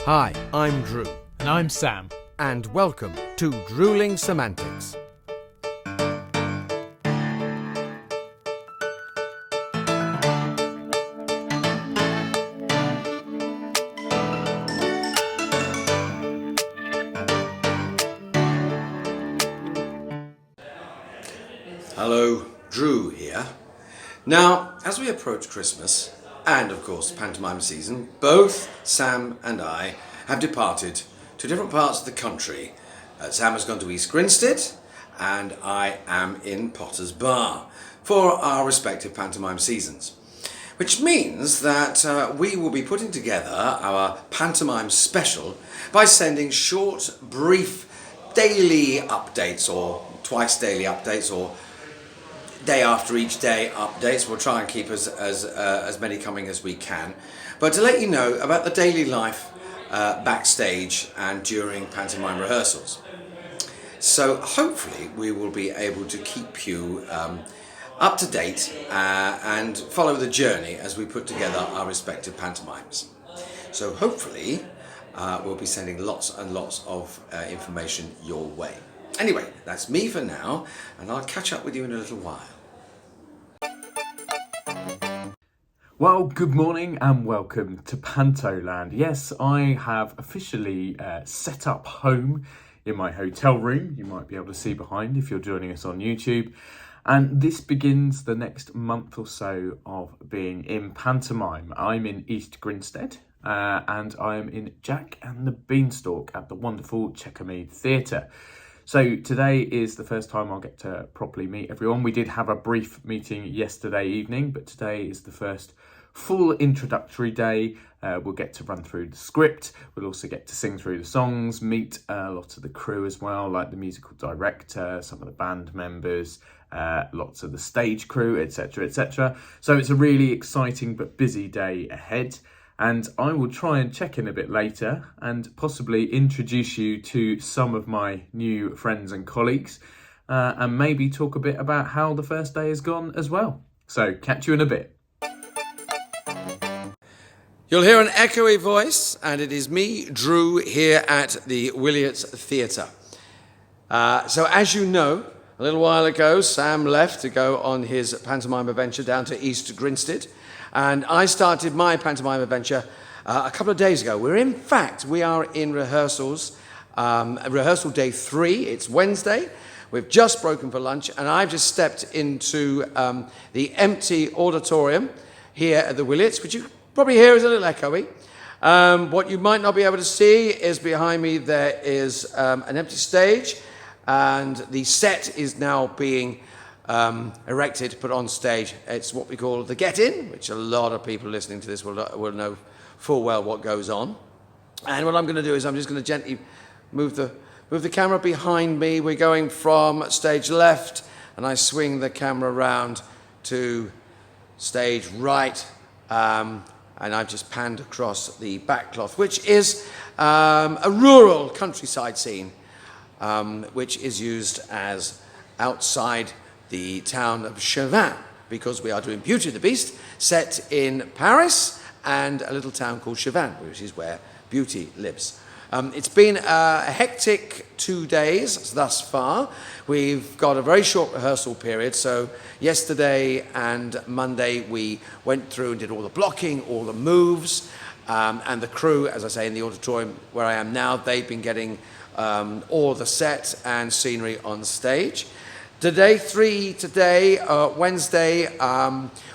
Hi, I'm Drew. And I'm Sam. And welcome to Drewling Samantics. Hello, Drew here. Now, as we approach Christmas, and of course pantomime season, both Sam and I have departed to different parts of the country. Sam has gone to East Grinstead, and I am in Potter's Bar for our respective pantomime seasons. Which means that we will be putting together our pantomime special by sending short, brief, daily updates, or twice daily updates, or day after each day updates. We'll try and keep as many coming as we can. But to let you know about the daily life backstage and during pantomime rehearsals. So hopefully we will be able to keep you up to date and follow the journey as we put together our respective pantomimes. So hopefully we'll be sending lots and lots of information your way. Anyway, that's me for now, and I'll catch up with you in a little while. Well, good morning and welcome to Pantoland. Yes, I have officially set up home in my hotel room. You might be able to see behind if you're joining us on YouTube. And this begins the next month or so of being in pantomime. I'm in East Grinstead and I am in Jack and the Beanstalk at the wonderful Chequermead Theatre. So today is the first time I'll get to properly meet everyone. We did have a brief meeting yesterday evening, but today is the first full introductory day. We'll get to run through the script. We'll also get to sing through the songs, meet a lot of the crew as well, like the musical director, some of the band members, lots of the stage crew, etc, etc. So it's a really exciting but busy day ahead. And I will try and check in a bit later and possibly introduce you to some of my new friends and colleagues and maybe talk a bit about how the first day has gone as well. So catch you in a bit. You'll hear an echoey voice, and it is me, Drew, here at the Villainous Theatre. So as you know, a little while ago, Sam left to go on his pantomime adventure down to East Grinstead. And I started my pantomime adventure a couple of days ago. We are in rehearsals, rehearsal day 3. It's Wednesday. We've just broken for lunch, and I've just stepped into the empty auditorium here at the Willits, which you probably hear is a little echoey. What you might not be able to see is behind me there is an empty stage, and the set is now being erected, put on stage. It's what we call the get-in, which a lot of people listening to this will know full well what goes on. And what I'm going to do is I'm just going to gently move the camera behind me. We're going from stage left, and I swing the camera around to stage right, and I've just panned across the backcloth, which is a rural countryside scene, which is used as outside the town of Chauvin, because we are doing Beauty and the Beast, set in Paris and a little town called Chauvin, which is where Beauty lives. It's been a hectic 2 days thus far. We've got a very short rehearsal period, so yesterday and Monday we went through and did all the blocking, all the moves, and the crew, as I say, in the auditorium where I am now, they've been getting all the set and scenery on stage. Day 3 today, Wednesday,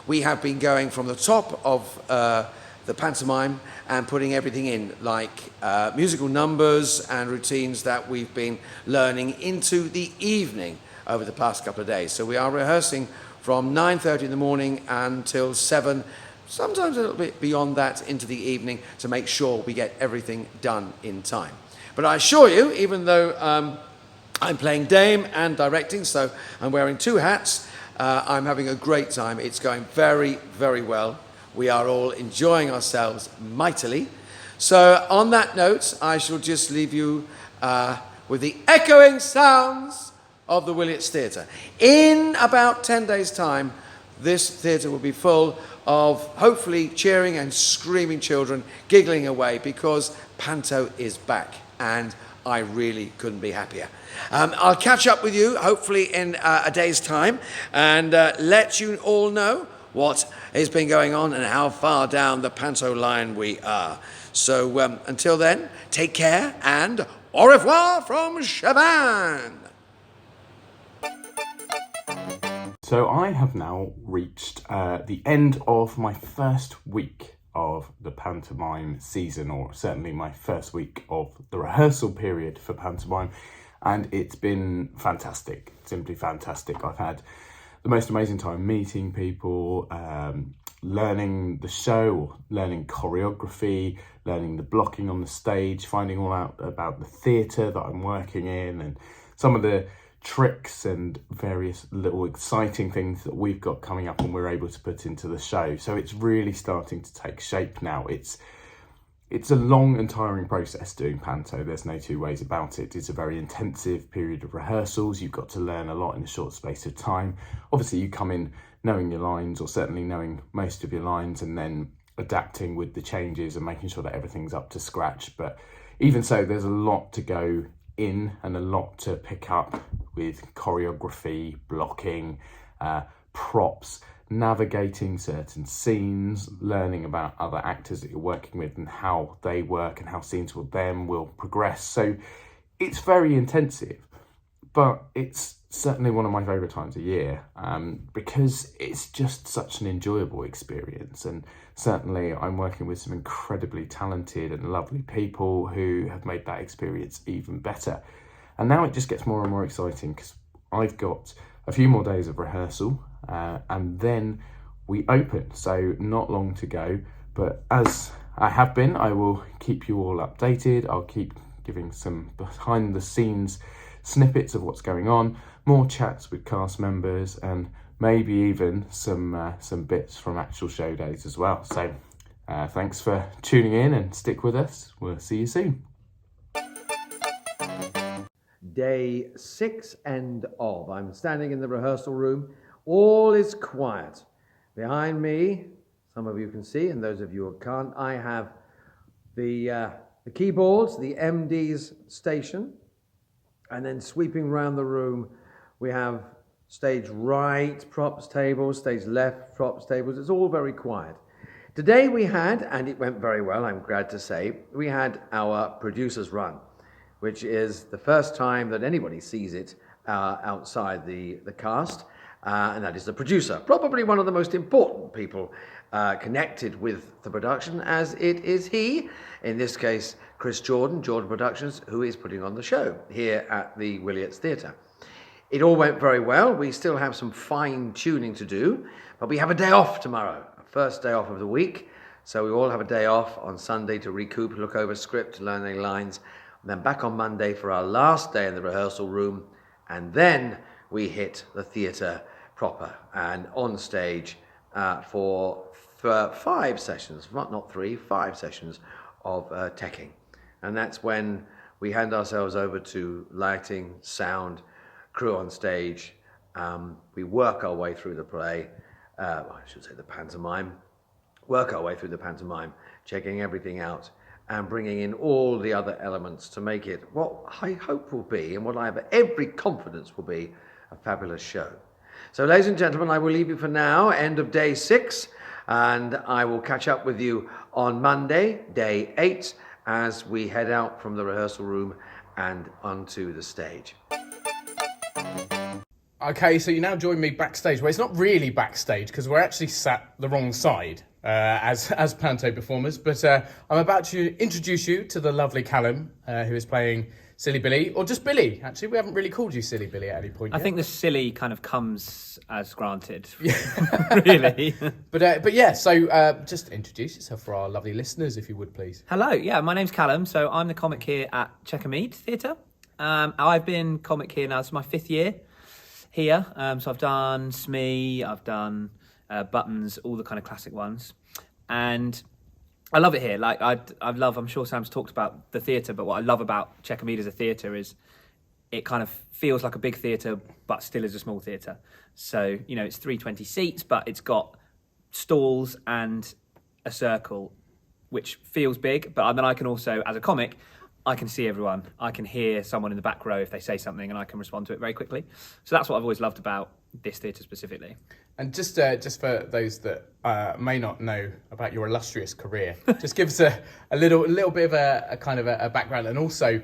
we have been going from the top of the pantomime and putting everything in, like musical numbers and routines that we've been learning into the evening over the past couple of days. So we are rehearsing from 9:30 in the morning until 7, sometimes a little bit beyond that into the evening, to make sure we get everything done in time. But I assure you, even though I'm playing Dame and directing, so I'm wearing 2 hats. I'm having a great time. It's going very, very well. We are all enjoying ourselves mightily. So on that note, I shall just leave you with the echoing sounds of the Willits Theatre. In about 10 days' time, this theatre will be full of hopefully cheering and screaming children, giggling away, because Panto is back, and I really couldn't be happier. I'll catch up with you hopefully in a day's time and let you all know what has been going on and how far down the Panto line we are. So until then, take care and au revoir from Chavan. So I have now reached the end of my first week of the pantomime season, or certainly my first week of the rehearsal period for pantomime, and it's been fantastic, simply fantastic. I've had the most amazing time meeting people, learning the show, learning choreography, learning the blocking on the stage, finding all out about the theatre that I'm working in, and some of the tricks and various little exciting things that we've got coming up and we're able to put into the show. So it's really starting to take shape now. It's a long and tiring process doing panto, there's no two ways about it. It's a very intensive period of rehearsals. You've got to learn a lot in a short space of time. Obviously you come in knowing your lines, or certainly knowing most of your lines, and then adapting with the changes and making sure that everything's up to scratch. But even so, there's a lot to go in and a lot to pick up with choreography, blocking, props, navigating certain scenes, learning about other actors that you're working with and how they work and how scenes with them will progress. So it's very intensive, but it's certainly one of my favourite times of year, because it's just such an enjoyable experience. And certainly I'm working with some incredibly talented and lovely people who have made that experience even better. And now it just gets more and more exciting, because I've got a few more days of rehearsal and then we open. So not long to go, but as I have been, I will keep you all updated. I'll keep giving some behind the scenes snippets of what's going on, more chats with cast members, and maybe even some bits from actual show days as well. So thanks for tuning in and stick with us. We'll see you soon. Day 6 end of. I'm standing in the rehearsal room. All is quiet. Behind me, some of you can see, and those of you who can't, I have the keyboards, the MD's station, and then sweeping around the room, we have stage right props tables, stage left props tables. It's all very quiet. Today we had, and it went very well, I'm glad to say, we had our producer's run, which is the first time that anybody sees it outside the cast, and that is the producer. Probably one of the most important people connected with the production, as it is he, in this case, Chris Jordan Productions, who is putting on the show here at the Williams Theatre. It all went very well. We still have some fine tuning to do, but we have a day off tomorrow, first day off of the week. So we all have a day off on Sunday to recoup, look over script, learn any lines, and then back on Monday for our last day in the rehearsal room, and then we hit the theatre proper and on stage for 5 sessions, not 3, 5 sessions of teching. And that's when we hand ourselves over to lighting, sound, crew on stage. We work our way through the play, I should say the pantomime, work our way through the pantomime, checking everything out and bringing in all the other elements to make it what I hope will be, and what I have every confidence will be, a fabulous show. So ladies and gentlemen, I will leave you for now, end of day 6, and I will catch up with you on Monday, day 8, as we head out from the rehearsal room and onto the stage. Okay, so you now join me backstage. Well, it's not really backstage because we're actually sat the wrong side as panto performers. But I'm about to introduce you to the lovely Callum, who is playing Silly Billy, or just Billy. Actually, we haven't really called you Silly Billy at any point yet. I think the silly kind of comes as granted, really. But yeah, so just introduce yourself for our lovely listeners, if you would, please. Hello, yeah, my name's Callum. So I'm the comic here at Chequermead Theatre. I've been comic here now. It's my 5th year here. So I've done Smee, I've done Buttons, all the kind of classic ones. And I love it here. Like I'm sure Sam's talked about the theatre, but what I love about Chequermead as a theatre is it kind of feels like a big theatre, but still is a small theatre. So, you know, it's 320 seats, but it's got stalls and a circle, which feels big, but then I can also, as a comic, I can see everyone. I can hear someone in the back row if they say something, and I can respond to it very quickly. So that's what I've always loved about this theatre specifically. And just for those that may not know about your illustrious career, just give us a little bit of a kind of a background, and also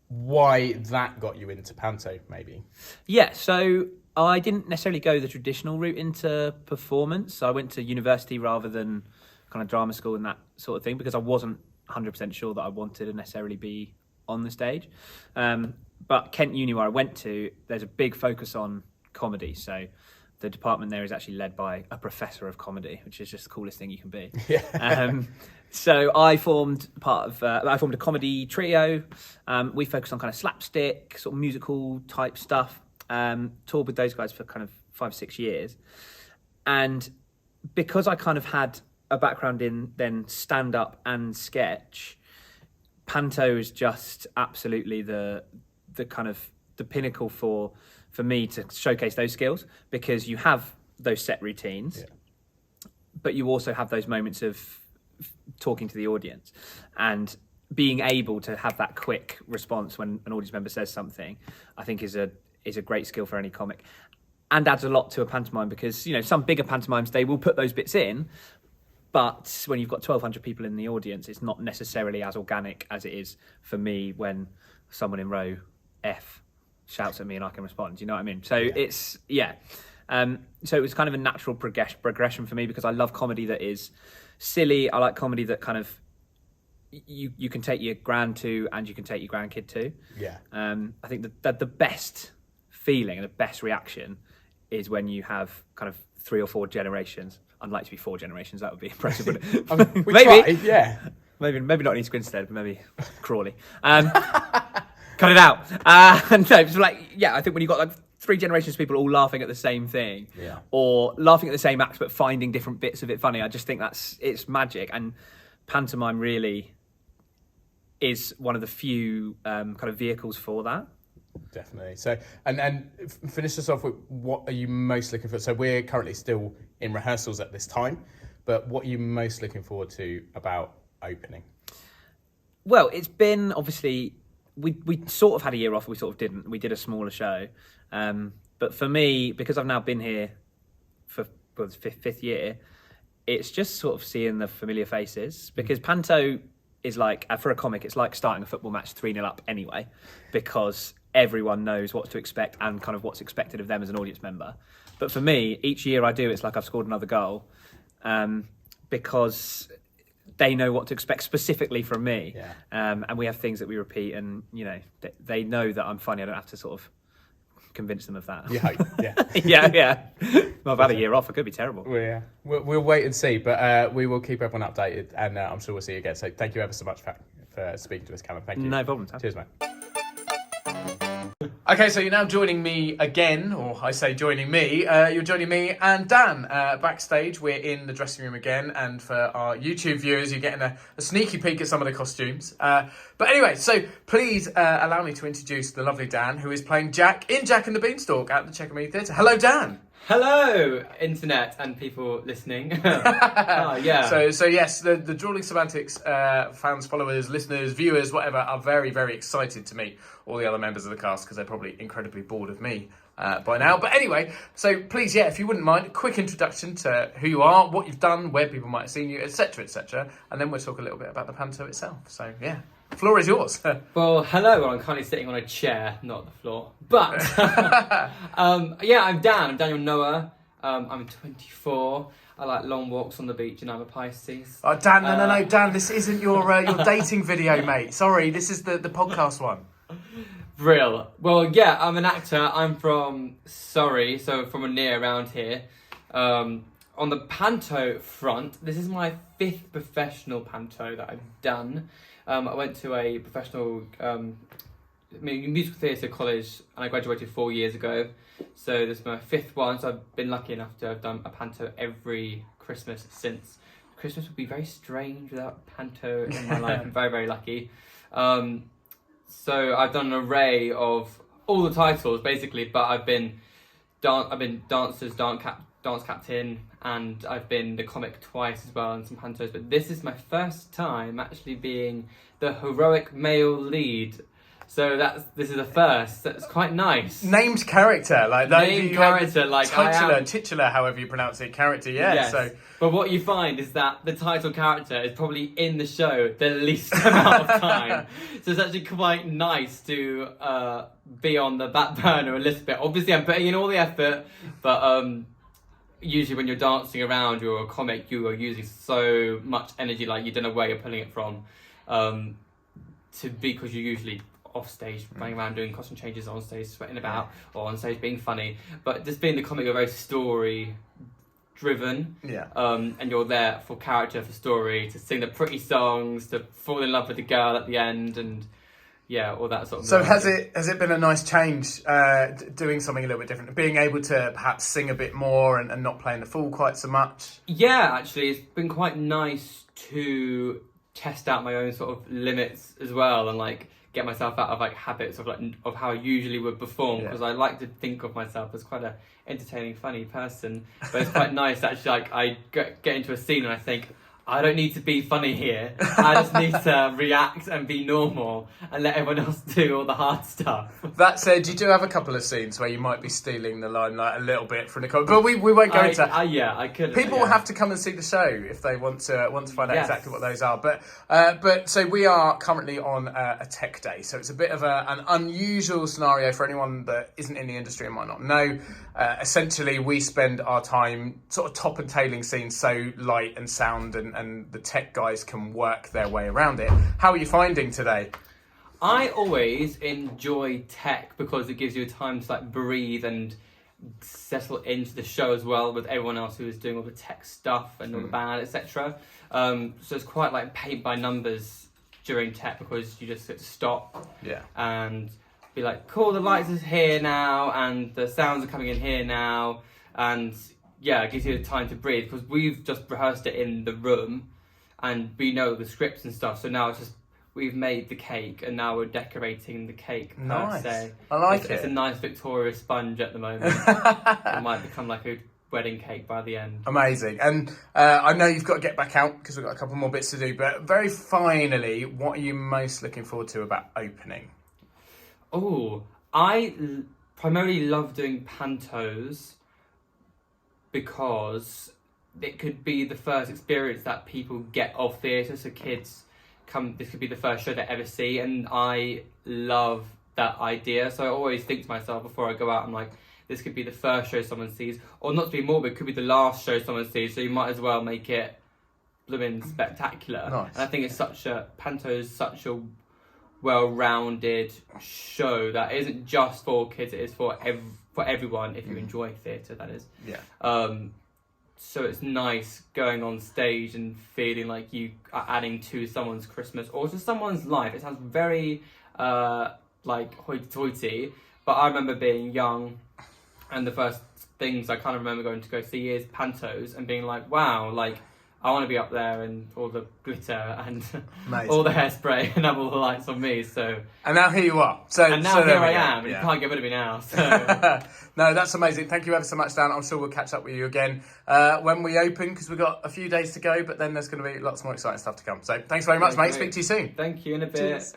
why that got you into panto, maybe. Yeah, so I didn't necessarily go the traditional route into performance. I went to university rather than kind of drama school and that sort of thing, because I wasn't 100% sure that I wanted to necessarily be on the stage. But Kent Uni, where I went to, there's a big focus on comedy. So the department there is actually led by a professor of comedy, which is just the coolest thing you can be. Yeah. So I formed a comedy trio. We focused on kind of slapstick, sort of musical type stuff. Toured with those guys for kind of 5-6 years. And because I kind of had a background in then stand-up and sketch, panto is just absolutely the kind of the pinnacle for me to showcase those skills, because you have those set routines, but you also have those moments of talking to the audience and being able to have that quick response when an audience member says something. I think is a great skill for any comic, and adds a lot to a pantomime, because some bigger pantomimes, they will put those bits in, but when you've got 1,200 people in the audience, it's not necessarily as organic as it is for me when someone in row F shouts at me and I can respond. Do you know what I mean? So it's so it was kind of a natural progression for me, because I love comedy that is silly. I like comedy that kind of you can take your grand to, and you can take your grandkid to. Yeah. I think that the best feeling and the best reaction is when you have kind of 3 or 4 generations. I'd like to be 4 generations. That would be impressive, wouldn't it? I mean, we maybe, tried, yeah. Maybe not in East Grinstead, but maybe Crawley. Cut it out. No, it's I think when you've got like 3 generations of people all laughing at the same thing, or laughing at the same act but finding different bits of it funny, I just think it's magic. And pantomime really is one of the few kind of vehicles for that. Definitely. So, and finish us off with, what are you most looking for? So we're currently still in rehearsals at this time, but what are you most looking forward to about opening? Well, it's been, obviously, we sort of had a year off, we sort of didn't. We did a smaller show. But for me, because I've now been here for the fifth year, it's just sort of seeing the familiar faces, because panto is like, for a comic, it's like starting a football match 3-0 up anyway, because everyone knows what to expect and kind of what's expected of them as an audience member. But for me, each year I do, it's like I've scored another goal, because they know what to expect specifically from me. Yeah. And we have things that we repeat, and they know that I'm funny. I don't have to sort of convince them of that. Yeah. Well, I've had a year off. It could be terrible. We'll wait and see, but we will keep everyone updated, and I'm sure we'll see you again. So thank you ever so much for speaking to us, Callum. Thank you. No problem. Cheers, mate. Okay, so you're now joining me again, or I say joining me, you're joining me and Dan backstage. We're in the dressing room again, and for our YouTube viewers, you're getting a sneaky peek at some of the costumes. But anyway, so please allow me to introduce the lovely Dan, who is playing Jack in Jack and the Beanstalk at the Checkmate Theatre. Hello, Dan. Hello, internet and people listening. Yeah. So yes, the Drewling Samantics fans, followers, listeners, viewers, whatever, are very, very excited to meet all the other members of the cast, because they're probably incredibly bored of me by now. But anyway, so please, if you wouldn't mind, a quick introduction to who you are, what you've done, where people might have seen you, etc., and then we'll talk a little bit about the panto itself. So yeah, the floor is yours. Well, hello. Well, I'm currently sitting on a chair, not the floor. But I'm Dan. I'm Daniel Noah. I'm 24. I like long walks on the beach, and I'm a Pisces. Oh, Dan, no, Dan, this isn't your dating video, mate. Sorry, this is the podcast one. Real. Well, yeah, I'm an actor. I'm from Surrey, so from near around here. On the panto front, this is my 5th professional panto that I've done. I went to a professional musical theatre college, and I graduated 4 years ago. So this is my 5th one, so I've been lucky enough to have done a panto every Christmas since. Christmas would be very strange without panto in my life. I'm very, very lucky. So I've done an array of all the titles, basically, but I've been dancers, dance captain, and I've been the comic twice as well in some pantos, but this is my first time actually being the heroic male lead. So this is a first. That's quite nice. Named character, like that. Named character, like titular, however you pronounce it, character. Yeah. Yes. So, but what you find is that the title character is probably in the show the least amount of time. So it's actually quite nice to be on the back burner a little bit. Obviously, I'm putting in all the effort, but usually when you're dancing around, you're a comic, you are using so much energy, like you don't know where you're pulling it from, because you're usually off stage, running around doing costume changes, on stage sweating about, or on stage being funny. But just being the comic, you're very story driven, and you're there for character, for story, to sing the pretty songs, to fall in love with the girl at the end, and all that sort of. So has it been a nice change, doing something a little bit different, being able to perhaps sing a bit more and not playing the fool quite so much? Yeah, actually, it's been quite nice to test out my own sort of limits as well, and like get myself out of like habits of how I usually would perform, because I like to think of myself as quite a entertaining, funny person. But it's quite nice actually, like I get into a scene and I think, I don't need to be funny here. I just need to react and be normal and let everyone else do all the hard stuff. That said, you do have a couple of scenes where you might be stealing the limelight a little bit from the comic, but we won't go into. I could. People will have to come and see the show if they want to find out exactly what those are. But so we are currently on a tech day, so it's a bit of an unusual scenario for anyone that isn't in the industry and might not know. Essentially, we spend our time sort of top and tailing scenes so light and sound and the tech guys can work their way around it. How are you finding today? I always enjoy tech because it gives you time to like breathe and settle into the show as well with everyone else who is doing all the tech stuff and all the band, etc. So it's quite like paint by numbers during tech because you just get to stop and be like, cool, the lights is here now and the sounds are coming in here now, and it gives you the time to breathe because we've just rehearsed it in the room and we know the scripts and stuff, so now it's just we've made the cake and now we're decorating the cake per se. I like it. It's a nice Victoria sponge at the moment. It might become like a wedding cake by the end. Amazing. And I know you've got to get back out because we've got a couple more bits to do, but very finally, what are you most looking forward to about opening? Oh, I primarily love doing pantos because it could be the first experience that people get of theatre. So kids this could be the first show they ever see, and I love that idea. So I always think to myself before I go out, I'm like, this could be the first show someone sees, or not to be morbid, it could be the last show someone sees, so you might as well make it blooming spectacular. Nice. And I think Panto is such a well-rounded show that isn't just for kids, it is for everyone if you enjoy theatre, that is. So it's nice going on stage and feeling like you are adding to someone's Christmas or to someone's life. It sounds very like hoity-toity, but I remember being young and the first things I kind of remember going to go see is pantos and being like, wow, like I want to be up there and all the glitter and all the hairspray and have all the lights on me. So and now here you are. Here I am. And you can't get rid of me now. So. No, that's amazing. Thank you ever so much, Dan. I'm sure we'll catch up with you again when we open because we've got a few days to go. But then there's going to be lots more exciting stuff to come. So thanks very much, mate. Speak to you soon. Thank you. In a bit. Cheers.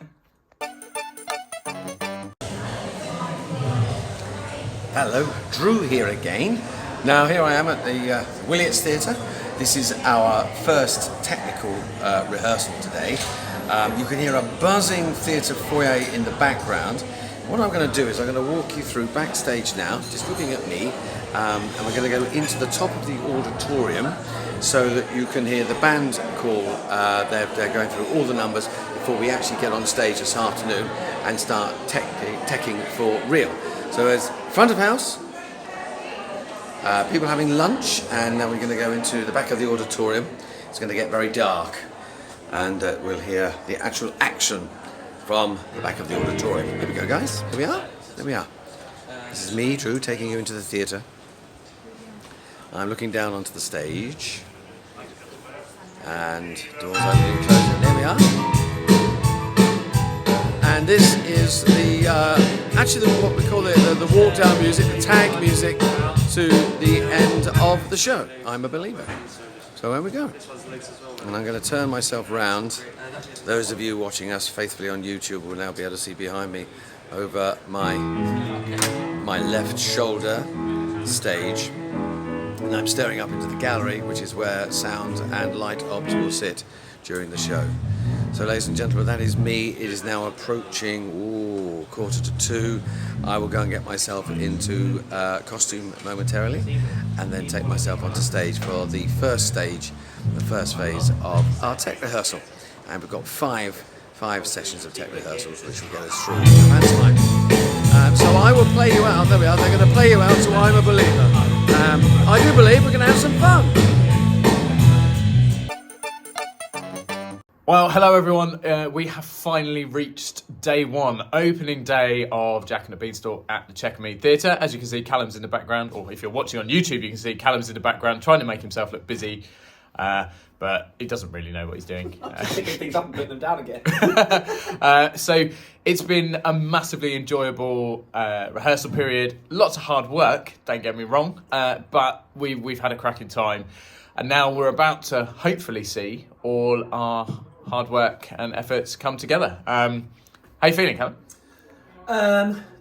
Hello, Drew here again. Now here I am at the Villainous Theatre. This is our first technical rehearsal today. You can hear a buzzing theatre foyer in the background. What I'm going to do is I'm going to walk you through backstage now, just looking at me, and we're going to go into the top of the auditorium so that you can hear the band call. They're going through all the numbers before we actually get on stage this afternoon and start teching for real. So as front of house, people having lunch, and now we're going to go into the back of the auditorium. It's going to get very dark, and we'll hear the actual action from the back of the auditorium. Here we go, guys. Here we are. There we are. This is me, Drew, taking you into the theatre. I'm looking down onto the stage, and doors opening and closing. There we are. And this is the actually what we call the walk down music, the tag music to the end of the show. I'm a believer. So here we go. And I'm going to turn myself round. Those of you watching us faithfully on YouTube will now be able to see behind me over my left shoulder stage. And I'm staring up into the gallery, which is where sound and light ops will sit during the show. So ladies and gentlemen, that is me. It is now approaching 1:45. I will go and get myself into costume momentarily and then take myself onto stage for the first stage, the first phase of our tech rehearsal. And we've got five sessions of tech rehearsals which will get us through the pantomime. So I will play you out. There we are. They're going to play you out, so I'm a believer. I do believe we're going to have some fun. Well, hello everyone. We have finally reached day one, opening day of Jack and the Beanstalk at the Chequermead Theatre. As you can see, Callum's in the background, or if you're watching on YouTube, you can see Callum's in the background trying to make himself look busy, but he doesn't really know what he's doing. Picking things up and putting them down again. So it's been a massively enjoyable rehearsal period. Lots of hard work, don't get me wrong, but we've had a cracking time. And now we're about to hopefully see all our hard work and efforts come together. How are you feeling, Callum?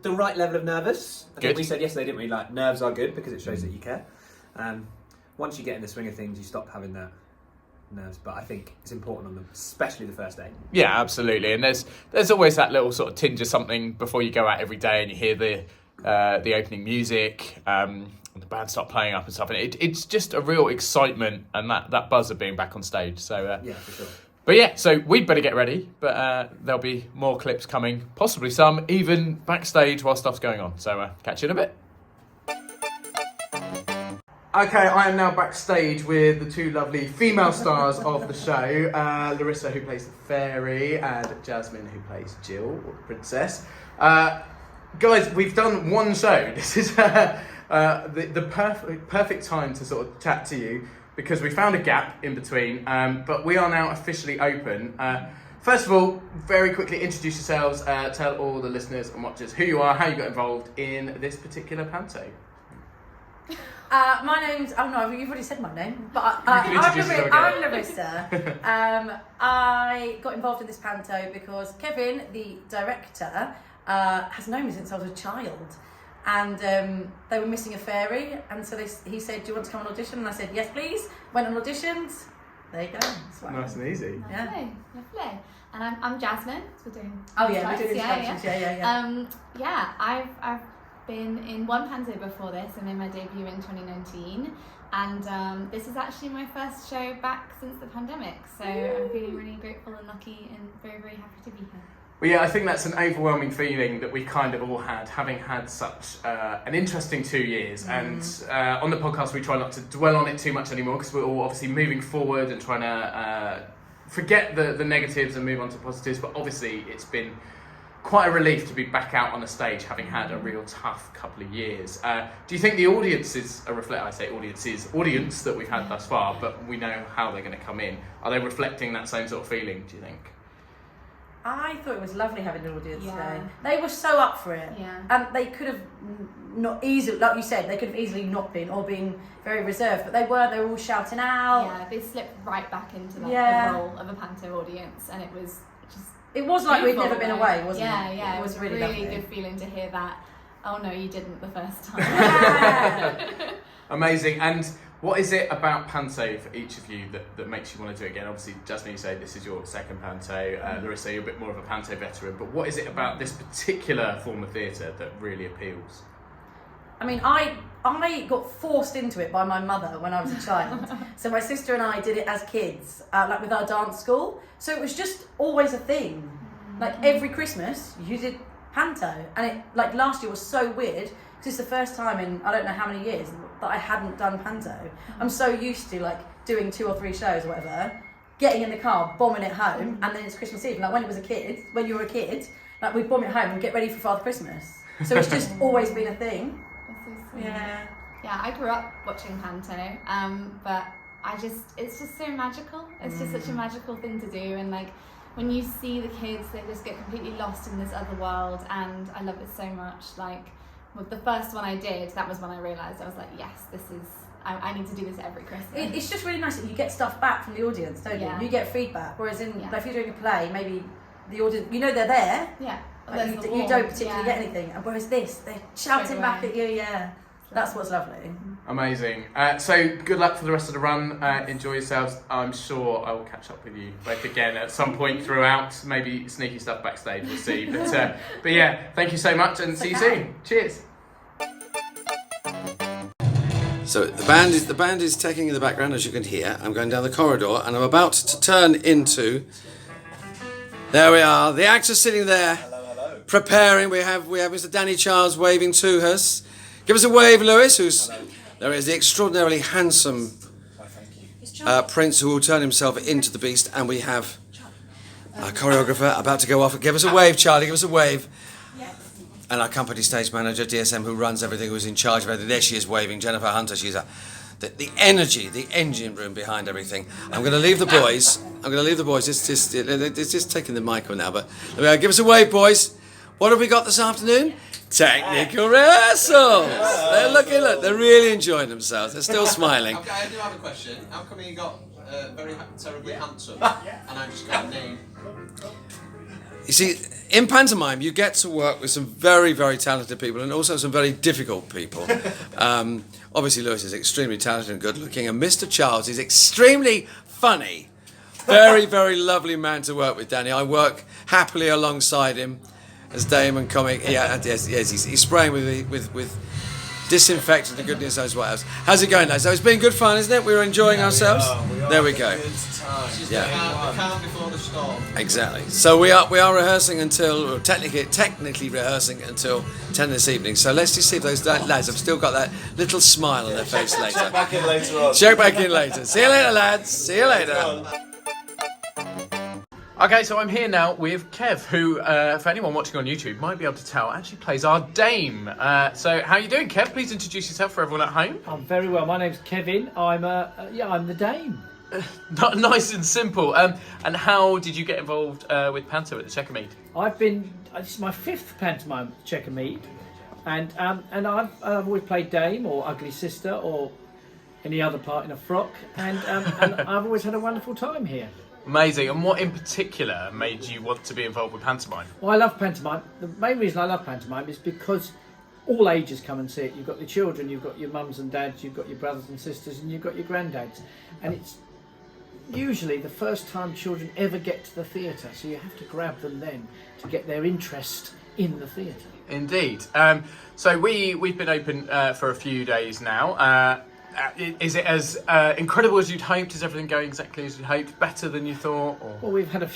The right level of nervous. I Good. think we said yesterday, didn't we? Like, nerves are good because it shows that you care. Once you get in the swing of things, you stop having that nerves. But I think it's important on them, especially the first day. Yeah, absolutely. And there's always that little sort of tinge of something before you go out every day and you hear the opening music, and the band start playing up and stuff. And it's just a real excitement and that buzz of being back on stage. So Yeah, for sure. But yeah, so we'd better get ready, but there'll be more clips coming, possibly some even backstage while stuff's going on. So catch you in a bit. Okay, I am now backstage with the two lovely female stars of the show, Larissa, who plays the fairy, and Jasmine, who plays Jill, or the princess. Guys, we've done one show. This is the perfect time to sort of chat to you, because we found a gap in between, but we are now officially open. First of all, very quickly introduce yourselves, tell all the listeners and watchers who you are, how you got involved in this particular panto. My name's, oh no, you've already said my name, but can introduce yourself again. I'm Larissa. I got involved in this panto because Kevin, the director, has known me since I was a child. And they were missing a fairy, and so he said, do you want to come on audition? And I said, yes please. Went on auditions, there you go. That's what Nice and easy. Yeah. Lovely. And I'm Jasmine, so we're doing Oh yeah, we introductions. did instructions, yeah. Yeah, I've been in one panto before this. I made my debut in 2019, and this is actually my first show back since the pandemic, so I'm feeling really grateful and lucky and very, very happy to be here. Well, yeah, I think that's an overwhelming feeling that we kind of all had, having had such an interesting 2 years. And on the podcast, we try not to dwell on it too much anymore, because we're all obviously moving forward and trying to forget the negatives and move on to positives. But obviously, it's been quite a relief to be back out on a stage, having had a real tough couple of years. Do you think the audiences are audience that we've had thus far, but we know how they're going to come in? Are they reflecting that same sort of feeling, do you think? I thought it was lovely having an audience Yeah. today. They were so up for it. Yeah. And they could have not easily, like you said, they could have easily not been or been very reserved, but they were all shouting out. Yeah, they slipped right back into the role of a panto audience, and it was just It was like we'd beautiful, never been though. away, wasn't Yeah, it? yeah, It was a really really lovely. good feeling to hear that. Oh no, you didn't the first time. Yeah. Amazing. And what is it about panto for each of you that makes you want to do it again? Obviously, Jasmine, you say this is your second panto. Larissa, you're a bit more of a panto veteran. But what is it about this particular form of theatre that really appeals? I mean, I got forced into it by my mother when I was a child. So my sister and I did it as kids, like with our dance school. So it was just always a thing. Like every Christmas, you did panto. And it, like last year was so weird, because it's the first time in I don't know how many years that I hadn't done panto. I'm so used to like doing 2 or 3 shows or whatever, getting in the car, bombing it home, and then it's Christmas Eve. Like when you were a kid, like we'd bomb it home and get ready for Father Christmas. So it's just always been a thing. That's so sweet. Yeah. Yeah, I grew up watching panto, but it's just so magical. It's just such a magical thing to do, and like when you see the kids, they just get completely lost in this other world, and I love it so much. Like, with the first one I did, that was when I realised, I was like, yes, this is, I need to do this every Christmas. It's just really nice that you get stuff back from the audience, don't you? You get feedback, whereas like if you're doing a play, maybe the audience, you know they're there, but you don't particularly get anything. And whereas this, they're shouting back at you, That's what's lovely. Amazing. So good luck for the rest of the run. Enjoy yourselves. I'm sure I will catch up with you both again at some point throughout. Maybe sneaky stuff backstage. We'll see. But yeah, thank you so much, and see you soon. Cheers. So the band is taking in the background, as you can hear. I'm going down the corridor, and I'm about to turn into. There we are. The actors sitting there, preparing. We have Mr. Danny Charles waving to us. Give us a wave, Lewis. There is the extraordinarily handsome prince who will turn himself into the beast, and we have our choreographer about to go off. Give us a wave, Charlie. Give us a wave. And our company stage manager, DSM, who runs everything, who's in charge of everything. There she is waving. Jennifer Hunter. She's the energy, the engine room behind everything. I'm going to leave the boys. It's just taking the mic on now, but there we are. Give us a wave, boys. What have we got this afternoon? Technical rehearsals. Look, they're really enjoying themselves. They're still smiling. Okay, I do have a question. How come you got very terribly handsome and I just got a name? You see, in pantomime, you get to work with some very, very talented people and also some very difficult people. Obviously, Lewis is extremely talented and good-looking, and Mr. Charles is extremely funny. Very, very lovely man to work with, Danny. I work happily alongside him as Dame and comic. Yes, he's spraying with disinfectant and goodness knows what else. How's it going, lads? So it's been good fun, isn't it? We're enjoying ourselves. There we go. The calm before the storm. Exactly. So we are rehearsing until technically rehearsing until 10 this evening. So let's just see if those lads have still got that little smile on their face later. Check back in later on. Check back in later. See you later, lads. See you later. Okay, so I'm here now with Kev, who, for anyone watching on YouTube, might be able to tell, actually plays our Dame. So how are you doing, Kev? Please introduce yourself for everyone at home. I'm very well. My name's Kevin. I'm the Dame. Nice and simple. And how did you get involved with Panto at the Chequermead? This is my 5th pantomime at Chequermead, and I've always played Dame or Ugly Sister or any other part in a frock, and I've always had a wonderful time here. Amazing. And what in particular made you want to be involved with pantomime? Well, I love pantomime. The main reason I love pantomime is because all ages come and see it. You've got the children, you've got your mums and dads, you've got your brothers and sisters, and you've got your granddads. And it's usually the first time children ever get to the theatre, so you have to grab them then to get their interest in the theatre. Indeed. So we've been open for a few days now. Is it as incredible as you'd hoped? Is everything going exactly as you'd hoped? Better than you thought? Or? Well, we've had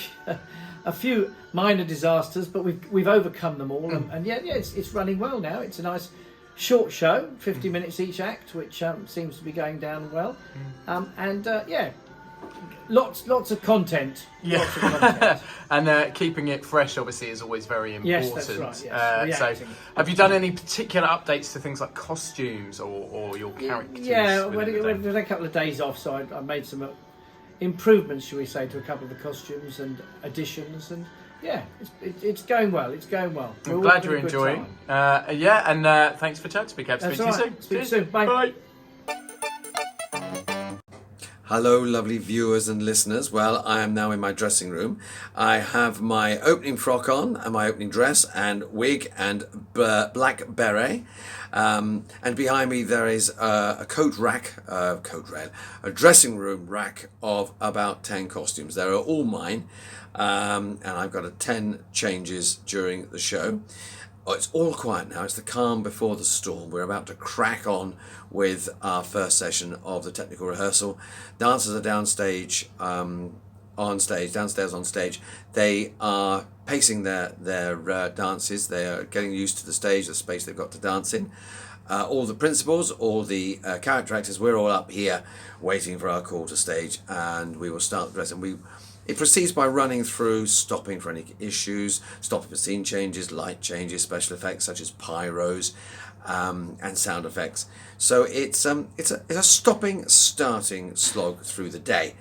a few minor disasters, but we've overcome them all, and it's running well now. It's a nice short show, 50 minutes each act, which seems to be going down well, lots of content. Yeah. Lots of content. And keeping it fresh, obviously, is always very important. Yes, that's right. Yes. So, have you done any particular updates to things like costumes or your characters? Yeah, we had a couple of days off, so I made some improvements, shall we say, to a couple of the costumes and additions, and it's going well. It's going well. I'm glad you're enjoying. And thanks for chatting to me, Kev. Speak to you soon. Speak soon. Bye. Hello, lovely viewers and listeners. Well, I am now in my dressing room. I have my opening frock on and my opening dress and wig and black beret. And behind me there is a coat rail, a dressing room rack of about 10 costumes. They are all mine. And I've got 10 changes during the show. Oh, it's all quiet now. It's the calm before the storm. We're about to crack on with our first session of the technical rehearsal. Dancers are downstairs on stage. They are pacing their dances. They are getting used to the stage, the space they've got to dance in. All the principals, all the character actors, we're all up here waiting for our call to stage, and we will start the dress. And it proceeds by running through, stopping for any issues, stopping for scene changes, light changes, special effects such as pyros, and sound effects. So it's a stopping, starting slog through the day.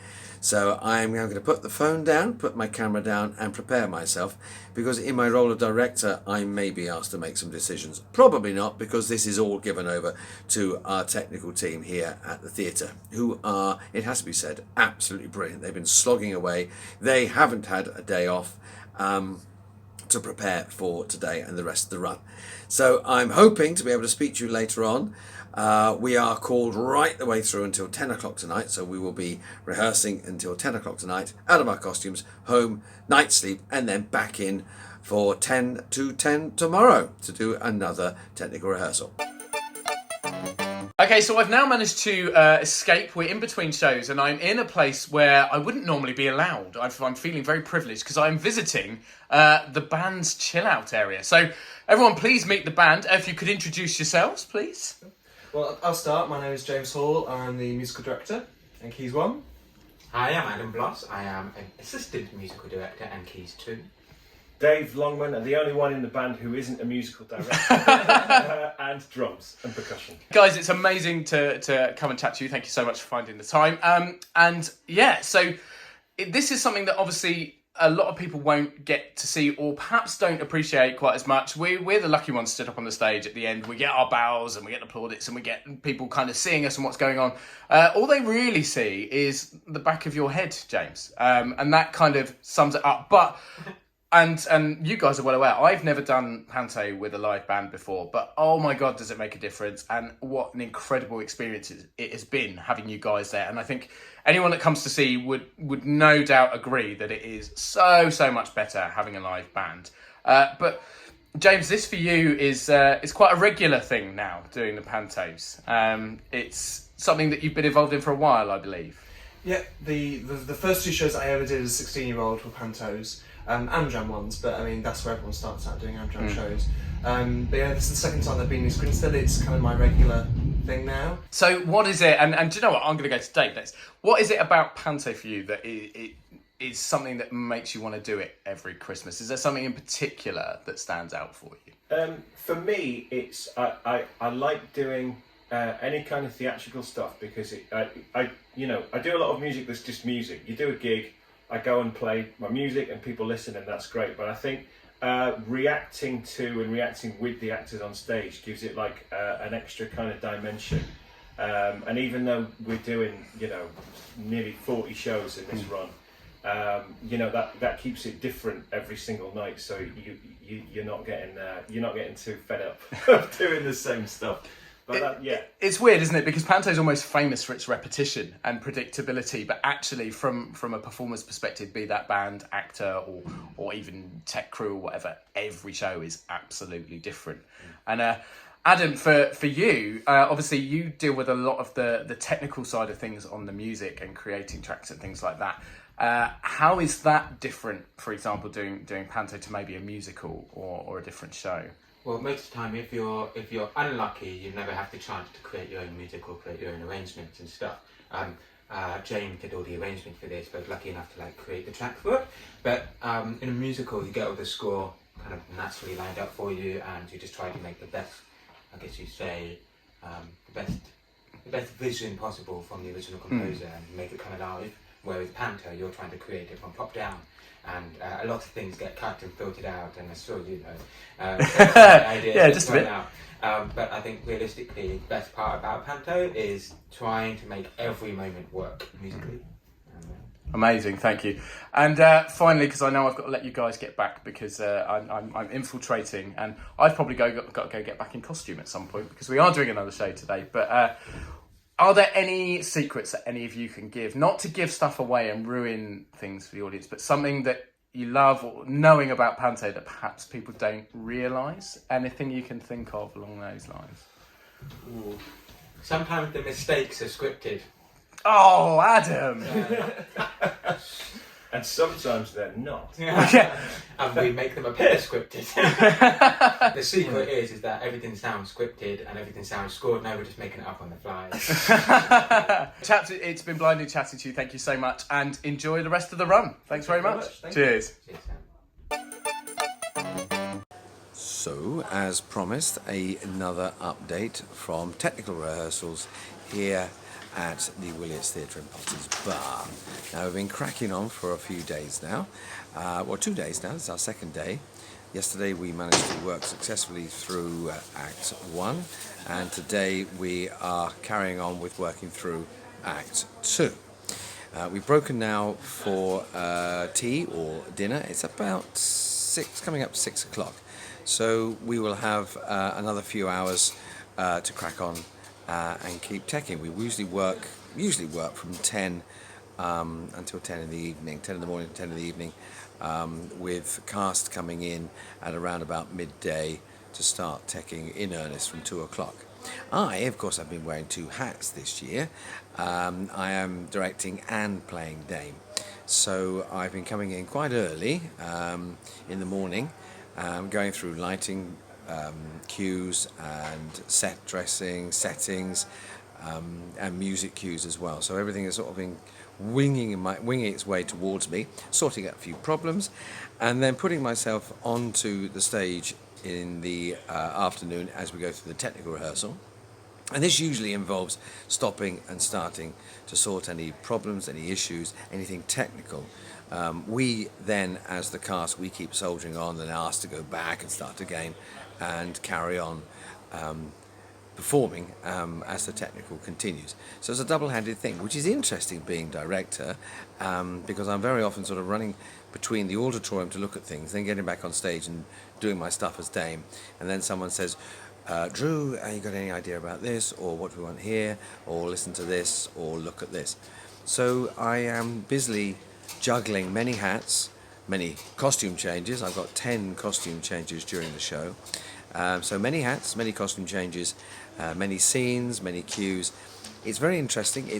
So I'm now going to put the phone down, put my camera down and prepare myself, because in my role of director I may be asked to make some decisions. Probably not, because this is all given over to our technical team here at the theatre, who are, it has to be said, absolutely brilliant. They've been slogging away. They haven't had a day off to prepare for today and the rest of the run. So I'm hoping to be able to speak to you later on. We are called right the way through until 10 o'clock tonight, so we will be rehearsing until 10 o'clock tonight, out of our costumes, home, night sleep, and then back in for 10 to 10 tomorrow to do another technical rehearsal. Okay, so I've now managed to escape. We're in between shows and I'm in a place where I wouldn't normally be allowed. I'm feeling very privileged because I'm visiting the band's chill out area. So everyone, please meet the band. If you could introduce yourselves, please. Well, I'll start. My name is James Hall. I'm the musical director and Keys 1. Hi, I'm Adam Bloss. I am an assistant musical director and Keys 2. Dave Longman, and the only one in the band who isn't a musical director, and drums and percussion. Guys, it's amazing to come and chat to you. Thank you so much for finding the time. And yeah, so this is something that obviously a lot of people won't get to see, or perhaps don't appreciate quite as much. We're the lucky ones stood up on the stage at the end. We get our bows and we get the plaudits and we get people kind of seeing us and what's going on. All they really see is the back of your head, James. And that kind of sums it up. But And you guys are well aware, I've never done panto with a live band before, but oh my God, does it make a difference? And what an incredible experience it has been having you guys there. And I think anyone that comes to see would no doubt agree that it is so much better having a live band. But James, this for you is quite a regular thing now, doing the pantos. It's something that you've been involved in for a while, I believe. Yeah, the first two shows I ever did as a 16-year-old were pantos. Amdram ones, but I mean that's where everyone starts out doing Amdram shows. But yeah, this is the second time I've been in East Grinstead. It's kind of my regular thing now. So what is it, and do you know what, I'm going to go to Dave next. What is it about panto for you that it is something that makes you want to do it every Christmas? Is there something in particular that stands out for you? For me, it's I like doing any kind of theatrical stuff because I do a lot of music that's just music. You do a gig, I go and play my music and people listen and that's great, but I think reacting to and reacting with the actors on stage gives it like an extra kind of dimension. And even though we're doing, nearly 40 shows in this run, that keeps it different every single night, so you're not getting too fed up of doing the same stuff. But it's weird, isn't it? Because panto is almost famous for its repetition and predictability, but actually, from a performer's perspective, be that band, actor, or even tech crew or whatever, every show is absolutely different. And Adam, for you, obviously you deal with a lot of the technical side of things on the music and creating tracks and things like that. How is that different, for example, doing panto to maybe a musical or a different show? Well, most of the time, if you're unlucky, you never have the chance to create your own music or create your own arrangements and stuff. James did all the arrangement for this, but was lucky enough to create the track for it. But in a musical, you get all the score kind of naturally lined up for you, and you just try to make the best, I guess you say, the best vision possible from the original composer and make it come alive. Whereas panto, you're trying to create it from top down. And a lot of things get cut and filtered out, and I'm sure you know. Yeah, just a bit. But I think realistically, the best part about panto is trying to make every moment work musically. Amazing, thank you. And finally, because I know I've got to let you guys get back because I'm infiltrating, and I've probably got to go get back in costume at some point because we are doing another show today. But are there any secrets that any of you can give? Not to give stuff away and ruin things for the audience, but something that you love or knowing about panto that perhaps people don't realise? Anything you can think of along those lines? Ooh. Sometimes the mistakes are scripted. Oh, Adam! And sometimes they're not. And we make them appear scripted. The secret is that everything sounds scripted and everything sounds scored. Now we're just making it up on the fly. Chaps, it's been blindly chatting to you. Thank you so much, and enjoy the rest of the run. Thanks very much. Cheers. So, as promised, another update from Technical Rehearsals here at the Williams Theatre in Potters Bar. Now, we've been cracking on for a few days now, 2 days now. It's our second day. Yesterday we managed to work successfully through Act 1, and today we are carrying on with working through Act 2. We've broken now for tea or dinner. It's about coming up 6 o'clock. So we will have another few hours to crack on and keep teching. We usually work from 10 until 10 in the evening, 10 in the morning to 10 in the evening, with cast coming in at around about midday to start teching in earnest from 2 o'clock. Of course, I've been wearing 2 hats this year. I am directing and playing Dame. So I've been coming in quite early in the morning, going through lighting, cues and set dressing, settings, and music cues as well. So everything has sort of been winging its way towards me, sorting out a few problems, and then putting myself onto the stage in the afternoon as we go through the technical rehearsal. And this usually involves stopping and starting to sort any problems, any issues, anything technical. We then, as the cast, we keep soldiering on and asked to go back and start again and carry on performing as the technical continues. So it's a double-handed thing, which is interesting being director, because I'm very often sort of running between the auditorium to look at things, then getting back on stage and doing my stuff as Dame, and then someone says, Drew, you got any idea about this, or what do we want here, or listen to this, or look at this? So I am busily juggling many hats, many costume changes. I've got 10 costume changes during the show. So many hats, many costume changes, many scenes, many cues. It's very interesting.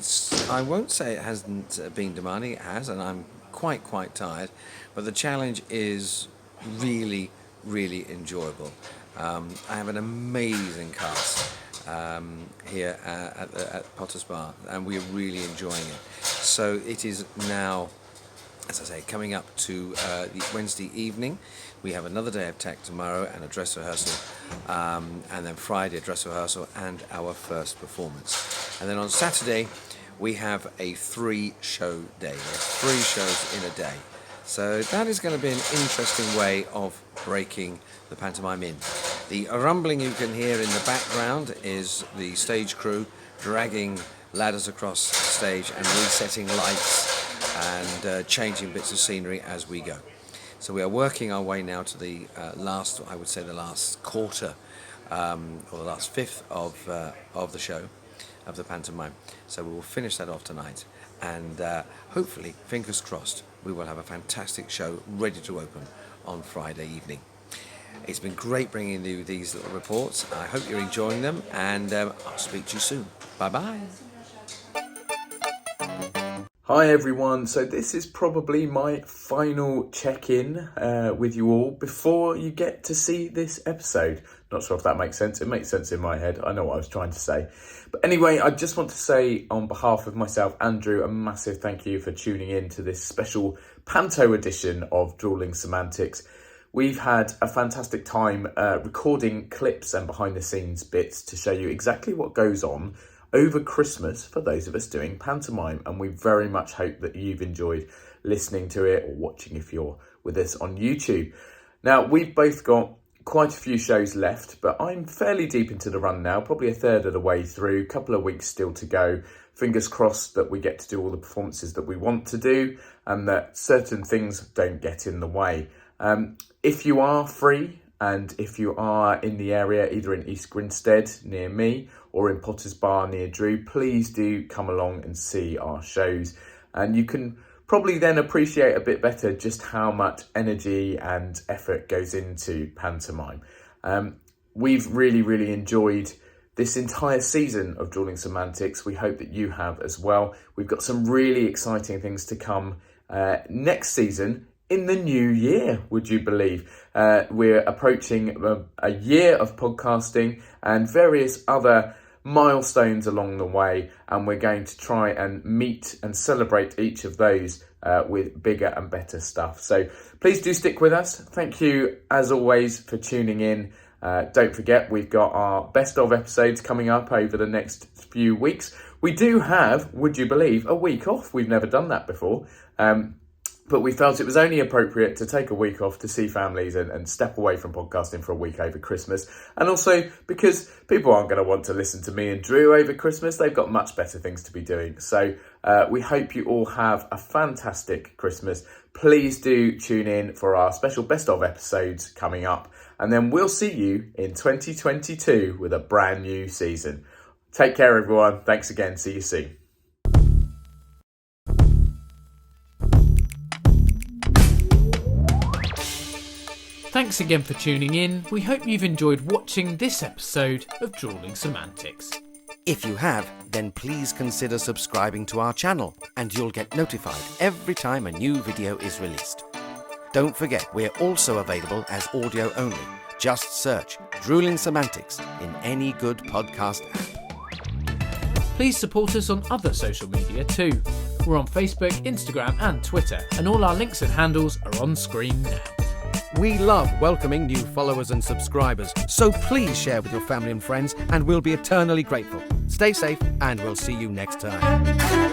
I won't say it hasn't been demanding, it has, and I'm quite tired, but the challenge is really, really enjoyable. I have an amazing cast here at Potters Bar, and we're really enjoying it. So it is now, as I say, coming up to the Wednesday evening. We have another day of tech tomorrow and a dress rehearsal, and then Friday a dress rehearsal and our first performance. And then on Saturday we have a 3-show day. 3 shows in a day. So that is going to be an interesting way of breaking the pantomime in. The rumbling you can hear in the background is the stage crew dragging ladders across the stage and resetting lights and changing bits of scenery as we go. So we are working our way now to the last quarter, or the last fifth of the show, of the pantomime. So we will finish that off tonight, and hopefully, fingers crossed, we will have a fantastic show ready to open on Friday evening. It's been great bringing you these little reports. I hope you're enjoying them, and I'll speak to you soon. Bye-bye. Hi everyone, so this is probably my final check-in with you all before you get to see this episode. Not sure if that makes sense. It makes sense in my head. I know what I was trying to say. But anyway, I just want to say on behalf of myself, Andrew, a massive thank you for tuning in to this special panto edition of Drewling Samantics. We've had a fantastic time recording clips and behind-the-scenes bits to show you exactly what goes on over Christmas for those of us doing pantomime, and we very much hope that you've enjoyed listening to it or watching if you're with us on YouTube. Now, we've both got quite a few shows left, but I'm fairly deep into the run now, probably a third of the way through, a couple of weeks still to go. Fingers crossed that we get to do all the performances that we want to do and that certain things don't get in the way. If you are free, and if you are in the area, either in East Grinstead near me or in Potters Bar near Drew, please do come along and see our shows. And you can probably then appreciate a bit better just how much energy and effort goes into pantomime. We've really enjoyed this entire season of Drewling Samantics. We hope that you have as well. We've got some really exciting things to come next season. In the new year, would you believe? We're approaching a year of podcasting and various other milestones along the way, and we're going to try and meet and celebrate each of those with bigger and better stuff. So please do stick with us. Thank you, as always, for tuning in. Don't forget, we've got our best of episodes coming up over the next few weeks. We do have, would you believe, a week off. We've never done that before. But we felt it was only appropriate to take a week off to see families and step away from podcasting for a week over Christmas. And also because people aren't going to want to listen to me and Drew over Christmas. They've got much better things to be doing. So we hope you all have a fantastic Christmas. Please do tune in for our special best of episodes coming up. And then we'll see you in 2022 with a brand new season. Take care, everyone. Thanks again. See you soon. Thanks again for tuning in. We hope you've enjoyed watching this episode of Drewling Samantics. If you have, then please consider subscribing to our channel and you'll get notified every time a new video is released. Don't forget, we're also available as audio only. Just search Drewling Samantics in any good podcast app. Please support us on other social media too. We're on Facebook, Instagram and Twitter, and all our links and handles are on screen now. We love welcoming new followers and subscribers, so please share with your family and friends and we'll be eternally grateful. Stay safe and we'll see you next time.